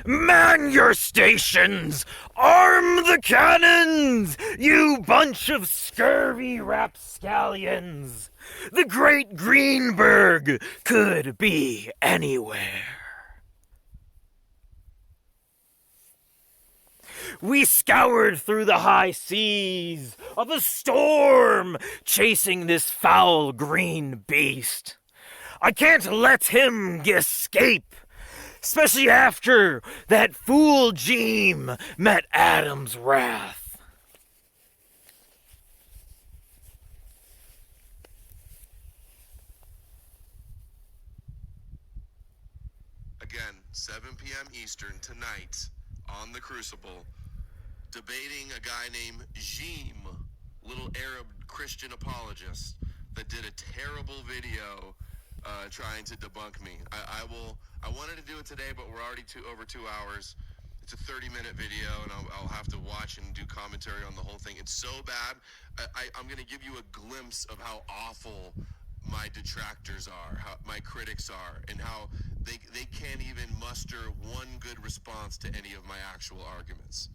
Man your stations! Arm the cannons! You bunch of scurvy rapscallions! The great Greenberg could be anywhere. We scoured through the high seas of a storm, chasing this foul green beast. I can't let him escape, especially after that fool Jeem met Adam's wrath. Again, 7 p.m. Eastern tonight on The Crucible, debating a guy named Jeem, little Arab Christian apologist that did a terrible video trying to debunk me. I wanted to do it today, but we're already over 2 hours. It's a 30-minute video, and I'll have to watch and do commentary on the whole thing. It's so bad. I'm going to give you a glimpse of how awful my detractors are, how my critics are, and how they can't even muster one good response to any of my actual arguments.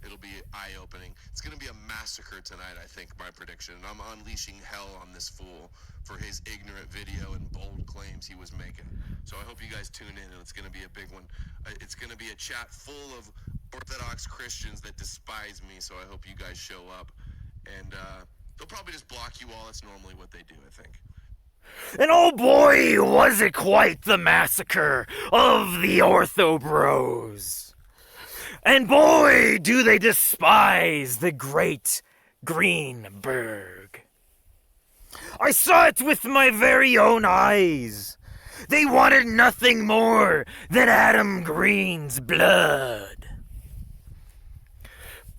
It'll be eye-opening. It's going to be a massacre tonight, I think, my prediction. And I'm unleashing hell on this fool for his ignorant video and bold claims he was making. So I hope you guys tune in, and it's going to be a big one. It's going to be a chat full of Orthodox Christians that despise me, so I hope you guys show up. And they'll probably just block you all. That's normally what they do, I think. And oh boy, was it quite the massacre of the Ortho Bros. And boy, do they despise the great Greenberg. I saw it with my very own eyes. They wanted nothing more than Adam Green's blood.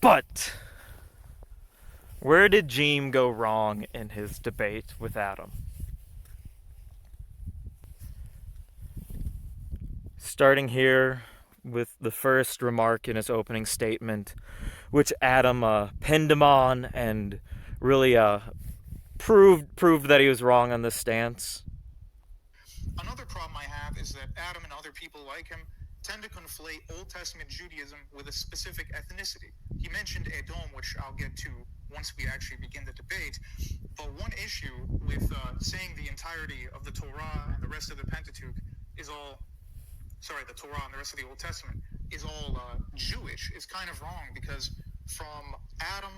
But where did Jeem go wrong in his debate with Adam? Starting here with the first remark in his opening statement, which Adam pinned him on and really proved that he was wrong on this stance. Another problem I have is that Adam and other people like him tend to conflate Old Testament Judaism with a specific ethnicity. He mentioned Edom, which I'll get to once we actually begin the debate. But one issue with saying the entirety of the Torah and the rest of the Pentateuch is all the Torah and the rest of the Old Testament is all Jewish is kind of wrong, because from Adam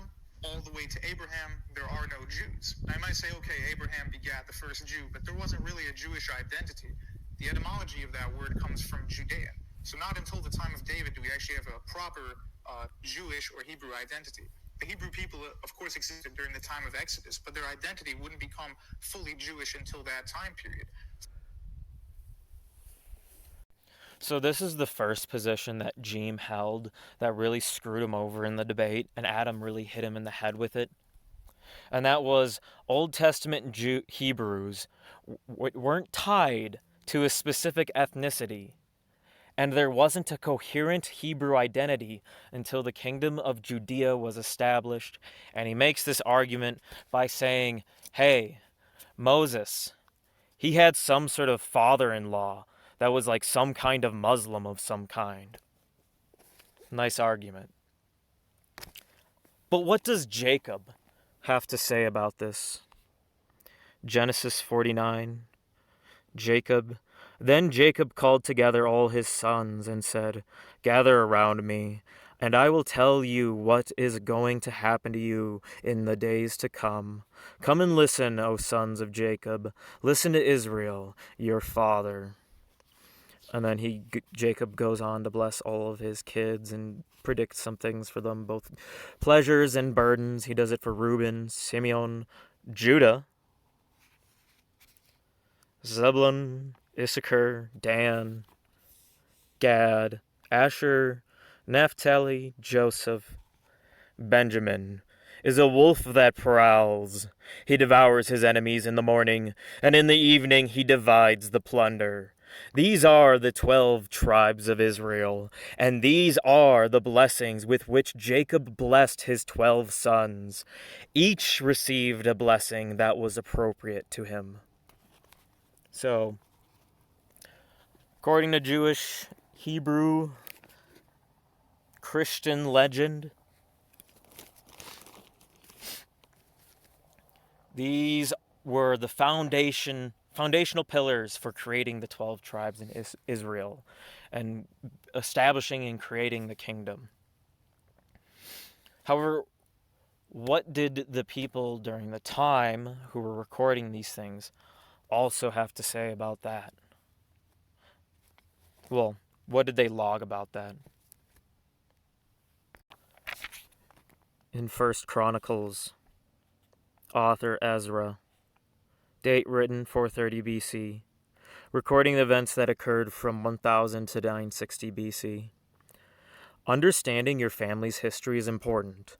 all the way to Abraham, there are no Jews. Now, I might say, okay, Abraham begat the first Jew, but there wasn't really a Jewish identity. The etymology of that word comes from Judea. So not until the time of David do we actually have a proper Jewish or Hebrew identity. The Hebrew people, of course, existed during the time of Exodus, but their identity wouldn't become fully Jewish until that time period. So this is the first position that Jeem held that really screwed him over in the debate, and Adam really hit him in the head with it. And that was Old Testament Hebrews weren't tied to a specific ethnicity, and there wasn't a coherent Hebrew identity until the kingdom of Judea was established. And he makes this argument by saying, hey, Moses, he had some sort of father-in-law that was like some kind of Muslim of some kind. Nice argument. But what does Jacob have to say about this? Genesis 49. Then Jacob called together all his sons and said, gather around me, and I will tell you what is going to happen to you in the days to come. Come and listen, O sons of Jacob. Listen to Israel, your father. And then Jacob goes on to bless all of his kids and predicts some things for them, both pleasures and burdens. He does it for Reuben, Simeon, Judah, Zebulun, Issachar, Dan, Gad, Asher, Naphtali, Joseph. Benjamin is a wolf that prowls. He devours his enemies in the morning, and in the evening he divides the plunder. These are the 12 tribes of Israel, and these are the blessings with which Jacob blessed his 12 sons. Each received a blessing that was appropriate to him. So, according to Jewish Hebrew Christian legend. These were the foundational pillars for creating the 12 tribes in Israel and establishing and creating the kingdom. However, what did the people during the time who were recording these things also have to say about that? Well, what did they log about that? In 1 Chronicles, author Ezra, date written 430 BC, recording the events that occurred from 1000 to 960 BC. Understanding your family's history is important.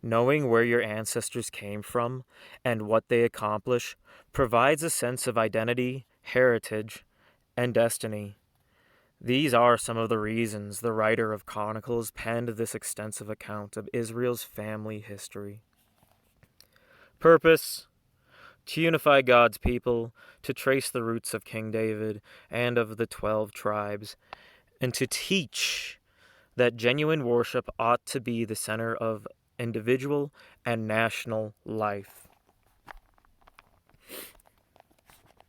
Knowing where your ancestors came from and what they accomplished provides a sense of identity, heritage, and destiny. These are some of the reasons the writer of Chronicles penned this extensive account of Israel's family history. Purpose: to unify God's people, to trace the roots of King David and of the 12 tribes, and to teach that genuine worship ought to be the center of individual and national life.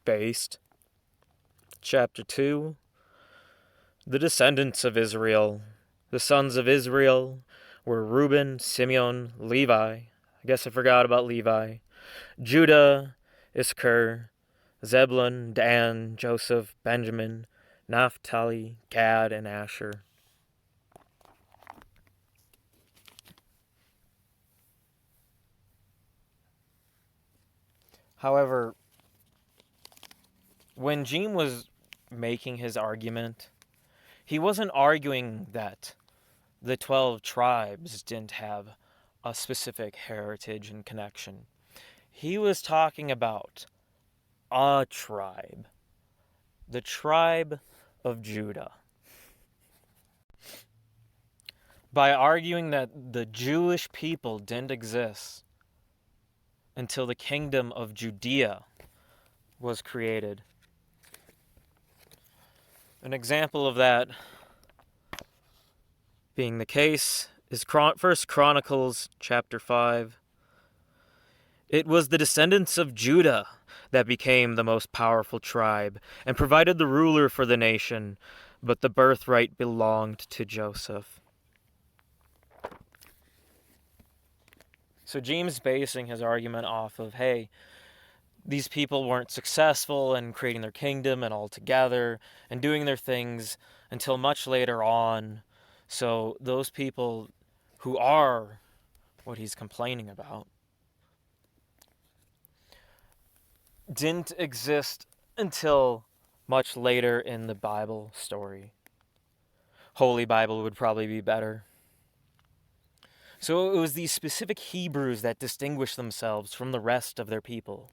Based. Chapter 2. The descendants of Israel. The sons of Israel were Reuben, Simeon, Levi. I guess I forgot about Levi. Judah, Issachar, Zebulun, Dan, Joseph, Benjamin, Naphtali, Gad, and Asher. However, when Jeem was making his argument, he wasn't arguing that the 12 tribes didn't have a specific heritage and connection. He was talking about a tribe, the tribe of Judah. By arguing that the Jewish people didn't exist until the kingdom of Judea was created. An example of that being the case is 1 Chronicles chapter 5. It was the descendants of Judah that became the most powerful tribe and provided the ruler for the nation, but the birthright belonged to Joseph. So Jeem's basing his argument off of, hey, these people weren't successful in creating their kingdom and all together and doing their things until much later on. So those people who are what he's complaining about didn't exist until much later in the Bible story. Holy Bible would probably be better. So it was these specific Hebrews that distinguished themselves from the rest of their people.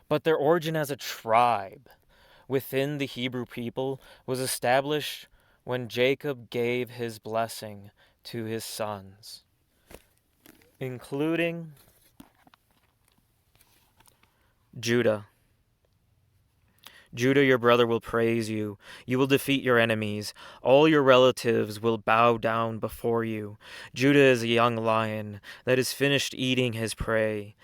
But their origin as a tribe within the Hebrew people was established when Jacob gave his blessing to his sons, including Judah. Judah, your brother, will praise you. You will defeat your enemies. All your relatives will bow down before you. Judah is a young lion that has finished eating his prey.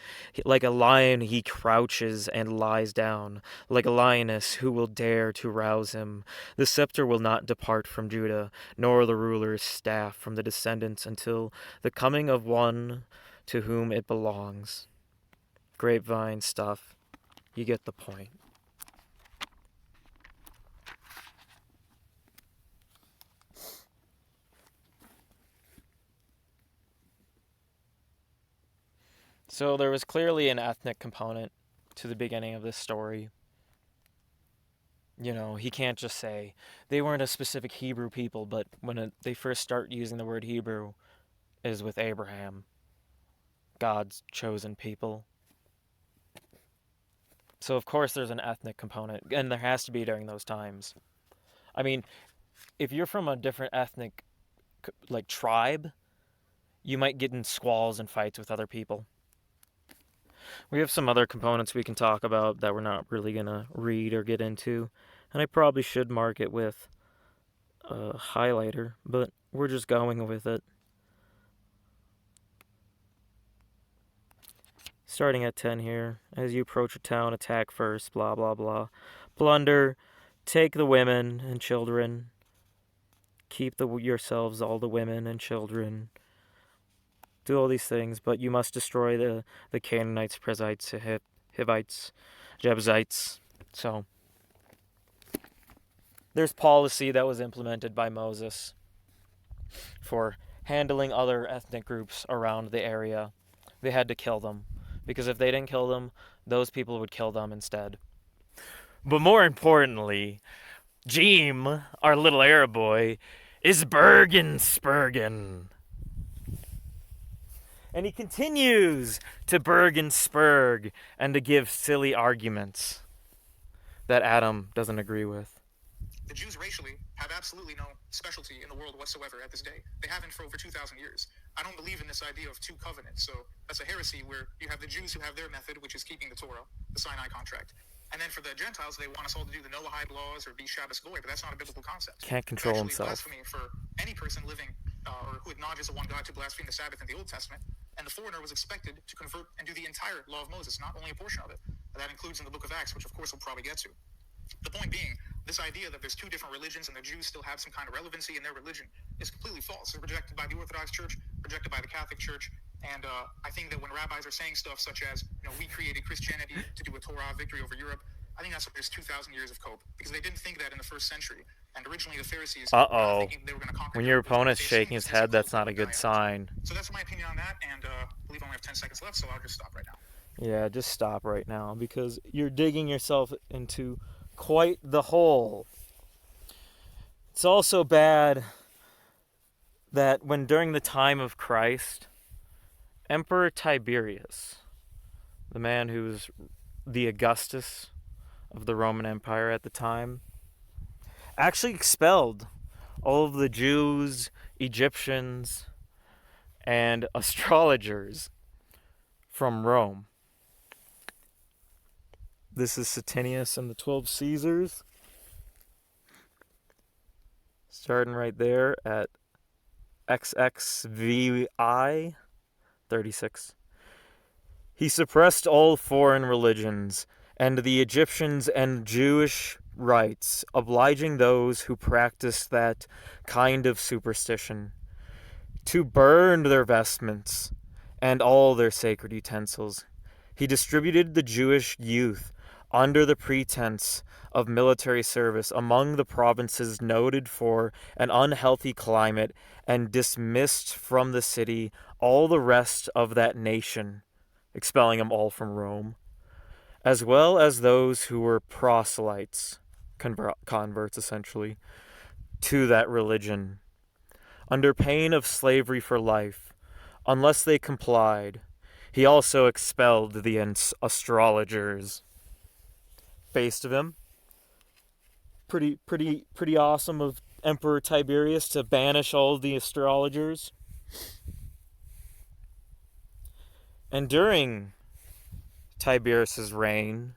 Like a lion, he crouches and lies down. Like a lioness, who will dare to rouse him? The scepter will not depart from Judah, nor the ruler's staff from the descendants until the coming of one to whom it belongs. Grapevine stuff. You get the point. So there was clearly an ethnic component to the beginning of this story. You know, he can't just say they weren't a specific Hebrew people, but when they first start using the word Hebrew is with Abraham, God's chosen people. So of course there's an ethnic component, and there has to be during those times. I mean, if you're from a different ethnic, like, tribe, you might get in squalls and fights with other people. We have some other components we can talk about that we're not really going to read or get into, and I probably should mark it with a highlighter, but we're just going with it. Starting at 10 here. As you approach a town, attack first, blah, blah, blah. Plunder, take the women and children. Keep yourselves all the women and children. Do all these things, but you must destroy the Canaanites, Perizzites, Hivites, Jebusites. So, there's policy that was implemented by Moses for handling other ethnic groups around the area. They had to kill them, because if they didn't kill them, those people would kill them instead. But more importantly, Jeem, our little Arab boy, is Bergen Spurgen. And he continues to Bergen Spurg and to give silly arguments that Adam doesn't agree with. The Jews racially have absolutely no specialty in the world whatsoever at this day. They haven't for over 2,000 years. I don't believe in this idea of two covenants, so that's a heresy where you have the Jews who have their method, which is keeping the Torah, the Sinai contract. And then for the Gentiles, they want us all to do the Noahide laws or be Shabbos goy, but that's not a biblical concept. Can't control It's actually himself. blasphemy for any person living or who acknowledges the one God to blaspheme the Sabbath in the Old Testament. And the foreigner was expected to convert and do the entire law of Moses, not only a portion of it. That includes in the book of Acts, which of course we'll probably get to. The point being, this idea that there's two different religions and the Jews still have some kind of relevancy in their religion is completely false. It's rejected by the Orthodox Church, rejected by the Catholic Church, and I think that when rabbis are saying stuff such as, we created Christianity to do a Torah victory over Europe, I think that's what there's 2,000 years of cope, because they didn't think that in the first century. And originally the Pharisees were thinking they were going to conquer. When your opponent's shaking his head, that's not a good sign. So that's my opinion on that, and I believe I only have 10 seconds left, so I'll just stop right now. Yeah, just stop right now, because you're digging yourself into quite the hole. It's also bad that when during the time of Christ, Emperor Tiberius, the man who's the Augustus of the Roman Empire at the time, actually expelled all of the Jews, Egyptians, and astrologers from Rome. This is Satinius and the 12 Caesars. Starting right there at XXVI 36. He suppressed all foreign religions and the Egyptians and Jewish rites, obliging those who practiced that kind of superstition to burn their vestments and all their sacred utensils. He distributed the Jewish youth under the pretense of military service among the provinces noted for an unhealthy climate, and dismissed from the city all the rest of that nation, expelling them all from Rome, as well as those who were proselytes, converts essentially, to that religion, under pain of slavery for life, unless they complied. He also expelled the astrologers. Based of him. Pretty awesome of Emperor Tiberius to banish all the astrologers. And during Tiberius's reign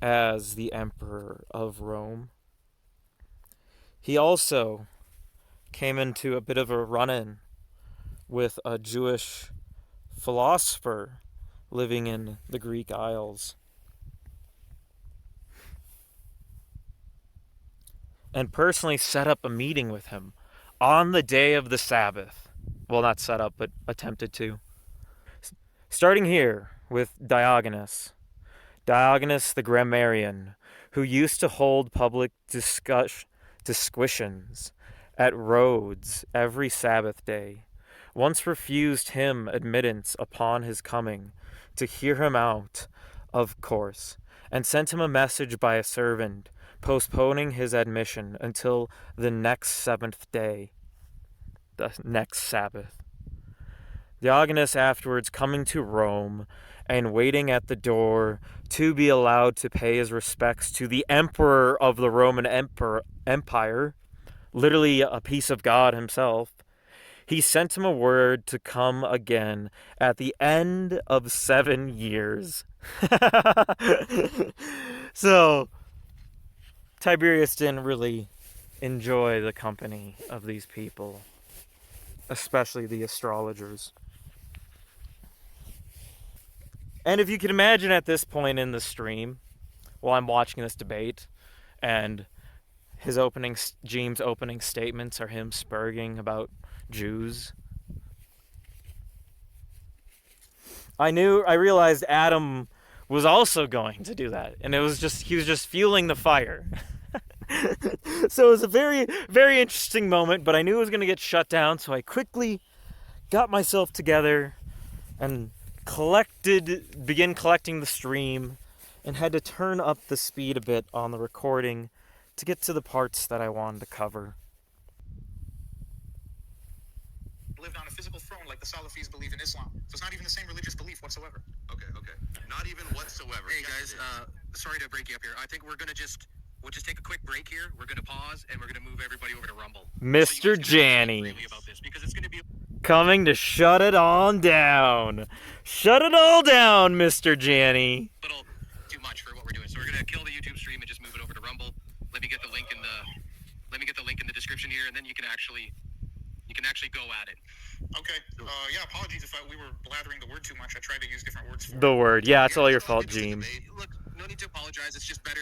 as the Emperor of Rome, he also came into a bit of a run-in with a Jewish philosopher living in the Greek Isles, and personally set up a meeting with him on the day of the Sabbath. Well, not set up, but attempted to. Starting here with Diogenes the grammarian, who used to hold public disquisitions at Rhodes every Sabbath day, once refused him admittance upon his coming to hear him out, of course, and sent him a message by a servant, postponing his admission until the next seventh day, the next Sabbath. Diogenes afterwards coming to Rome and waiting at the door to be allowed to pay his respects to the emperor of the Roman Empire, literally a piece of God himself, he sent him a word to come again at the end of 7 years. So, Tiberius didn't really enjoy the company of these people. especially the astrologers. And if you can imagine at this point in the stream, while I'm watching this debate, and Jeem's opening statements are him spurging about Jews, I realized Adam was also going to do that, and he was just fueling the fire. So it was a very, very interesting moment, but I knew it was going to get shut down, so I quickly got myself together and began collecting the stream, and had to turn up the speed a bit on the recording to get to the parts that I wanted to cover. Lived on a physical throne like the Salafis believe in Islam. So it's not even the same religious belief whatsoever. Okay. Not even whatsoever. Hey guys, sorry to break you up here. I think we'll just take a quick break here. We're gonna pause and we're gonna move everybody over to Rumble. Mr. Janny About this because it's gonna be coming to shut it on down. Shut it all down, Mr. Janny. a little too much for what we're doing. So we're gonna kill the YouTube stream and just move it over to Rumble. Let me get the link in the description here, and then you can actually go at it. Okay. Yeah, apologies if we were blathering the word too much. I tried to use different words for it. The word. Yeah, it's all your fault, Jeem. Look, no need to apologize. It's just better.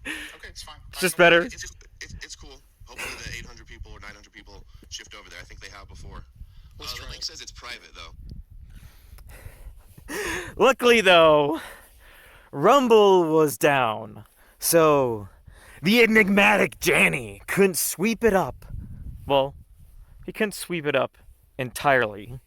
Okay, it's fine. It's just better. It's cool. Hopefully the 800 people or 900 people shift over there. I think they have before. The link says it's private, though. Luckily, though, Rumble was down, so the enigmatic Janny couldn't sweep it up. Well, he couldn't sweep it up entirely.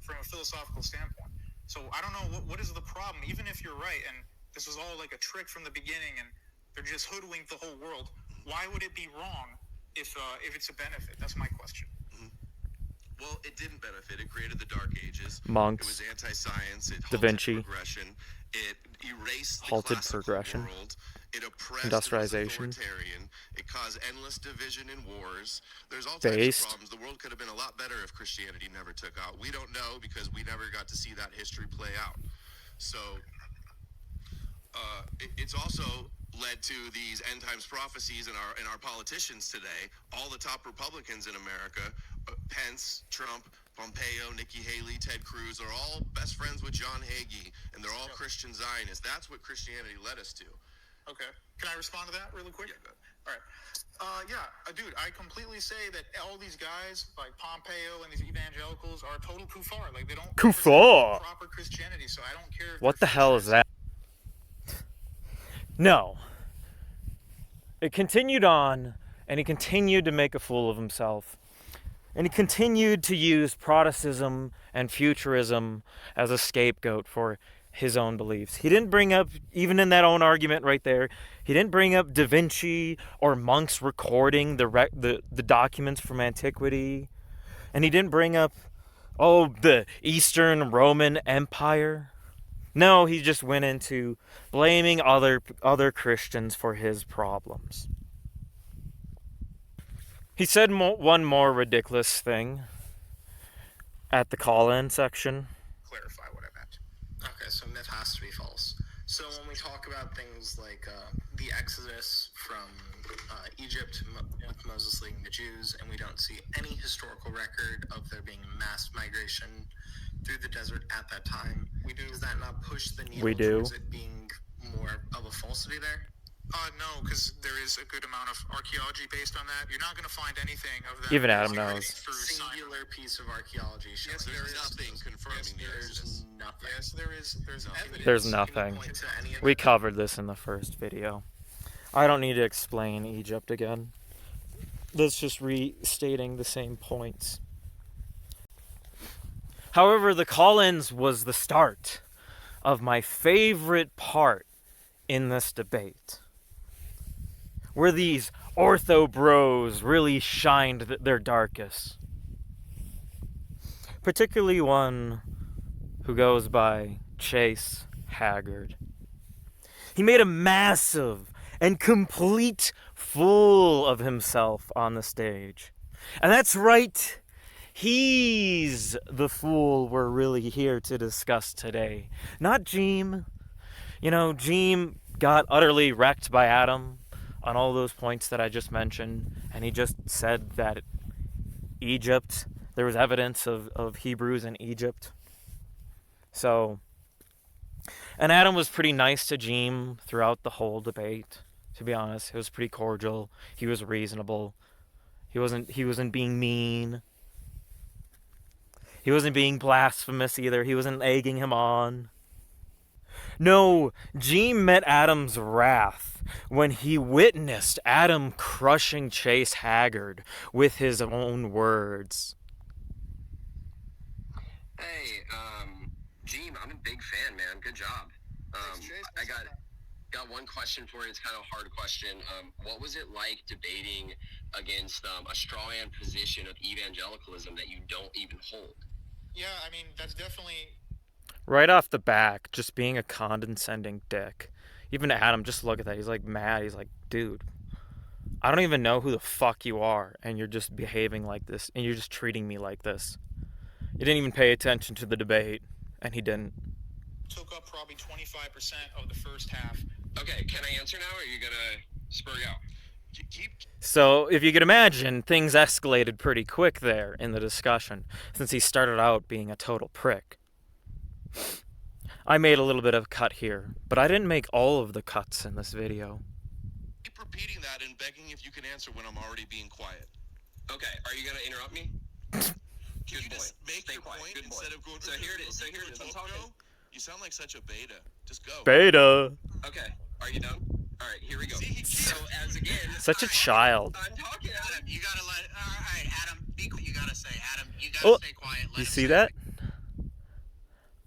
From a philosophical standpoint. So I don't know what is the problem, even if you're right, and this was all like a trick from the beginning, and they're just hoodwinked the whole world. Why would it be wrong if it's a benefit? That's my question. Well, it didn't benefit. It created the Dark Ages. Monks. It was anti-science. It Da Vinci. Progression. It erased the Halted classical progression. world. It oppressed. Industrialization. It was authoritarian. It caused endless division and wars. There's all types Based. of problems. The world could have been a lot better if Christianity never took out. We don't know because we never got to see that history play out. So it's also led to these end times prophecies in our politicians today. All the top Republicans in America, Pence, Trump, Pompeo, Nikki Haley, Ted Cruz, are all best friends with John Hagee, and they're all Christian Zionists. That's what Christianity led us to. Okay. Can I respond to that really quick? Yeah, go ahead. All right. Dude, I completely say that all these guys, like Pompeo and these evangelicals, are total kuffar. Like, they don't Kuffar. represent proper Christianity, so I don't care. What the hell is that? No. It continued on, and he continued to make a fool of himself. And he continued to use Protestantism and futurism as a scapegoat for his own beliefs. He didn't bring up, even in that own argument right there, he didn't bring up Da Vinci or monks recording the documents from antiquity. And he didn't bring up, the Eastern Roman Empire. No, he just went into blaming other Christians for his problems. He said one more ridiculous thing at the call-in section. Clarify what I meant. Okay, so myth has to be false. So when we talk about things like the Exodus from Egypt with Moses leading the Jews, and we don't see any historical record of there being mass migration through the desert at that time, does that not push the needle towards it being more of a falsity there? No, because there is a good amount of archaeology based on that. You're not going to find anything of that. Even Adam knows. Singular piece of archaeology showing. Yes, There's nothing confirming the Exodus. There's nothing. Yes, there is. There's evidence. There's Can nothing. you point to any of We it? covered this in the first video. I don't need to explain Egypt again. That's just restating the same points. However, the call-ins was the start of my favorite part in this debate, where these ortho bros really shined their darkest. Particularly one who goes by Chase Haggard. He made a massive and complete fool of himself on the stage. And that's right, he's the fool we're really here to discuss today. Not Jeem. You know, Jeem got utterly wrecked by Adam on all those points that I just mentioned, and he just said that Egypt, there was evidence of Hebrews in Egypt. So, and Adam was pretty nice to Jeem throughout the whole debate, to be honest. It was pretty cordial. He was reasonable. He wasn't being mean. He wasn't being blasphemous either. He wasn't egging him on. No, Jeem met Adam's wrath when he witnessed Adam crushing Chase Haggard with his own words. Hey, Jeem, I'm a big fan, man. Good job. I got one question for you. It's kind of a hard question. What was it like debating against a straw man position of evangelicalism that you don't even hold? Yeah, I mean, that's definitely... Right off the back, just being a condescending dick. Even Adam, just look at that. He's like mad. He's like, dude, I don't even know who the fuck you are, and you're just behaving like this, and you're just treating me like this. You didn't even pay attention to the debate, and he didn't. Took up probably 25% of the first half. Okay, can I answer now, or are you gonna spur you out? So, if you could imagine, things escalated pretty quick there in the discussion, since he started out being a total prick. I made a little bit of a cut here, but I didn't make all of the cuts in this video. Keep repeating that and begging if you can answer when I'm already being quiet. Okay, are you gonna interrupt me? Can you boy. just make Stay your quiet. point Good boy. instead of going... So here it is. I'm talking. You sound like such a beta. Just go. Beta! Okay, are you done? All right, here we go. See, he So as again, Such a child. I'm talking. Adam, you gotta let. All right, Adam, be quiet. You gotta say, Adam, you gotta Oh, stay quiet. Let You him see say that?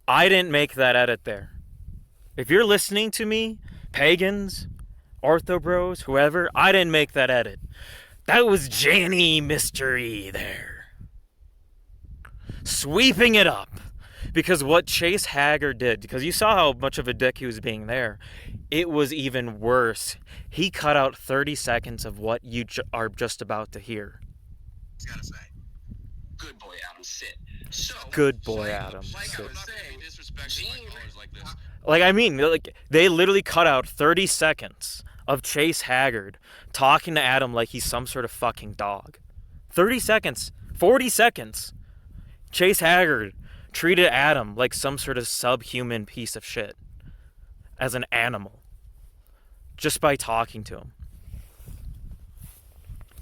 I didn't make that edit there. If you're listening to me, pagans, ortho bros, whoever, I didn't make that edit. That was Janny Mystery there. Sweeping it up. Because what Chase Haggard did, because you saw how much of a dick he was being there, it was even worse. He cut out 30 seconds of what you are just about to hear. You gotta say. Good boy, Adam. Sit. So Good boy, Adam. Like I Sit. was saying, Disrespecting my Jeem- callers like this. Like, I mean, like, they literally cut out 30 seconds of Chase Haggard talking to Adam like he's some sort of fucking dog. 30 seconds. 40 seconds. Chase Haggard treated Adam like some sort of subhuman piece of shit. As an animal. Just by talking to him.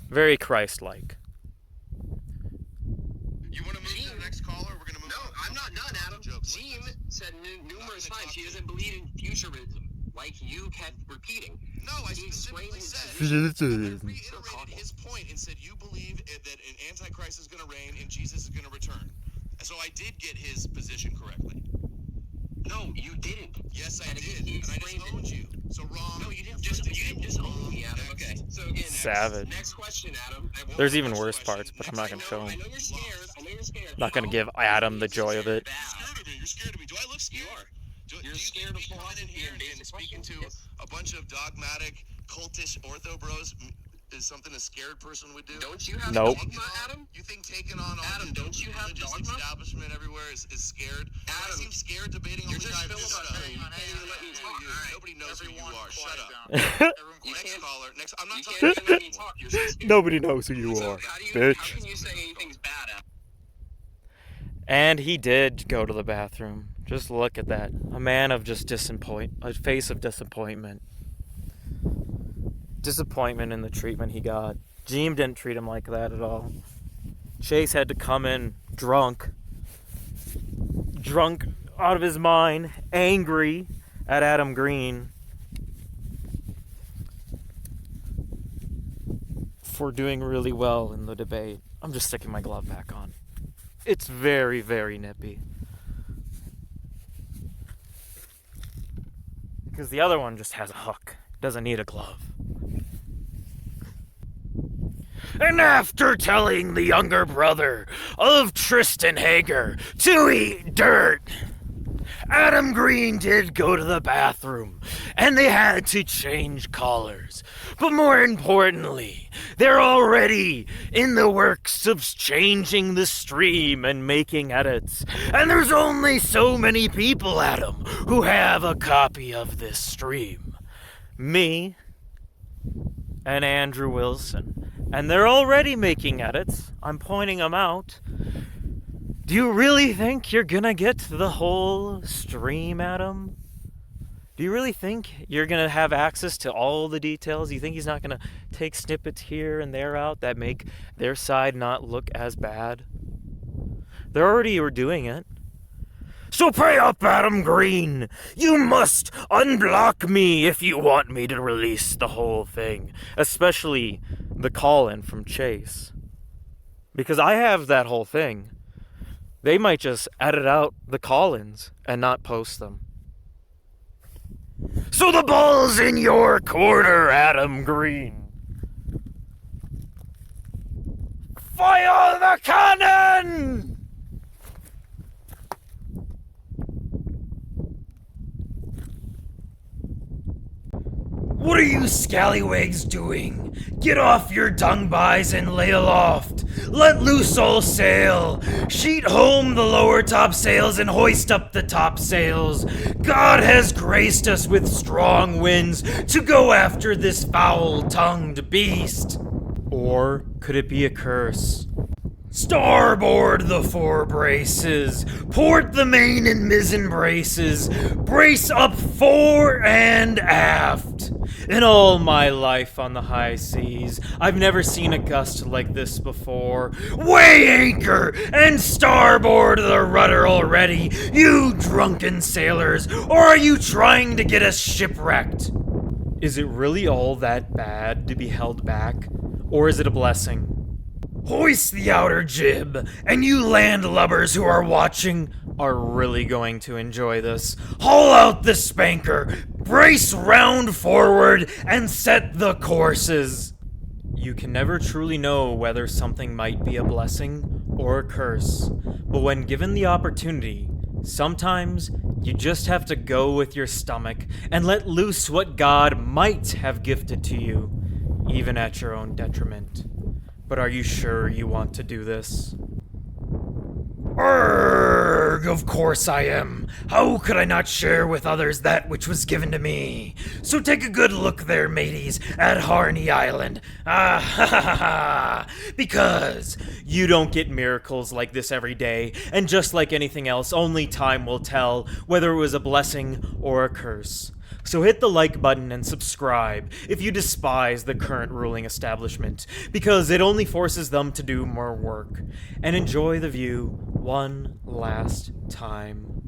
Very Christ-like. You want to move to the next caller? We're going to move No, on. I'm not done, Adam. Jokes like Jeem this. said numerous times he doesn't believe in futurism, like you kept repeating. No, I He specifically explained his said... position. I reiterated his point and said you believe that an Antichrist is going to reign and Jesus is going to return. So I did get his position correctly. No, you didn't. Yes, I And again, did. he And I just explained it. owned you. So wrong. No, you didn't just own me, Adam. Next. Okay. So again, Savage. Next question, Adam. I won't- There's even Next worse question. parts, but I'm Next not going to show I them. know you're scared. I know you're scared. Not going to give Adam the joy of it. You're scared of me. You're scared of me. Do I look scared? You are. Do You're you scared think of me coming in philosophy here and and basic speaking to questions? a bunch of dogmatic, cultish ortho bros is something a scared person would do? Don't you have Nope. dogma, Adam? You think taking on all Adam, the don't you have religious dogma? establishment everywhere is scared? I Adam, seem scared debating you're all the just time. filibustering. Shut up. You can't even let me talk. You. Nobody knows who you Everyone are. Shut quiet up. down. Everyone You quiet Next can't- caller. Next. I'm not You talking. can't even let me talk. You're so scared. Nobody knows who you are, How bitch. can you say anything's bad, Adam? And he did go to the bathroom. Just look at that. A man of just a face of disappointment. Disappointment in the treatment he got. Jeem didn't treat him like that at all. Chase had to come in drunk out of his mind, angry at Adam Green for doing really well in the debate. I'm just sticking my glove back on. It's very, very nippy. Because the other one just has a hook. Doesn't need a glove. And after telling the younger brother of Tristan Hager to eat dirt, Adam Green did go to the bathroom, and they had to change callers. But more importantly, they're already in the works of changing the stream and making edits. And there's only so many people, Adam, who have a copy of this stream. Me and Andrew Wilson. And they're already making edits. I'm pointing them out. Do you really think you're gonna get the whole stream, Adam? Do you really think you're gonna have access to all the details? You think he's not gonna take snippets here and there out that make their side not look as bad? They're already doing it. So pay up, Adam Green! You must unblock me if you want me to release the whole thing. Especially the call-in from Chase. Because I have that whole thing. They might just edit out the call-ins and not post them. So the ball's in your corner, Adam Green. Fire the cannon! What are you scallywags doing? Get off your dung buys and lay aloft. Let loose all sail. Sheet home the lower topsails and hoist up the topsails. God has graced us with strong winds to go after this foul-tongued beast. Or could it be a curse? Starboard the fore braces, port the main and mizzen braces, brace up fore and aft. In all my life on the high seas, I've never seen a gust like this before. Weigh anchor and starboard the rudder already, you drunken sailors, or are you trying to get us shipwrecked? Is it really all that bad to be held back, or is it a blessing? Hoist the outer jib, and you landlubbers who are watching are really going to enjoy this. Haul out the spanker, brace round forward, and set the courses. You can never truly know whether something might be a blessing or a curse, but when given the opportunity, sometimes you just have to go with your stomach and let loose what God might have gifted to you, even at your own detriment. But are you sure you want to do this? Urgh, of course I am. How could I not share with others that which was given to me? So take a good look there, mateys, at Harney Island. Ah, ha, ha, ha, ha. Because you don't get miracles like this every day, and just like anything else, only time will tell whether it was a blessing or a curse. So hit the like button and subscribe if you despise the current ruling establishment, because it only forces them to do more work. And enjoy the view one last time.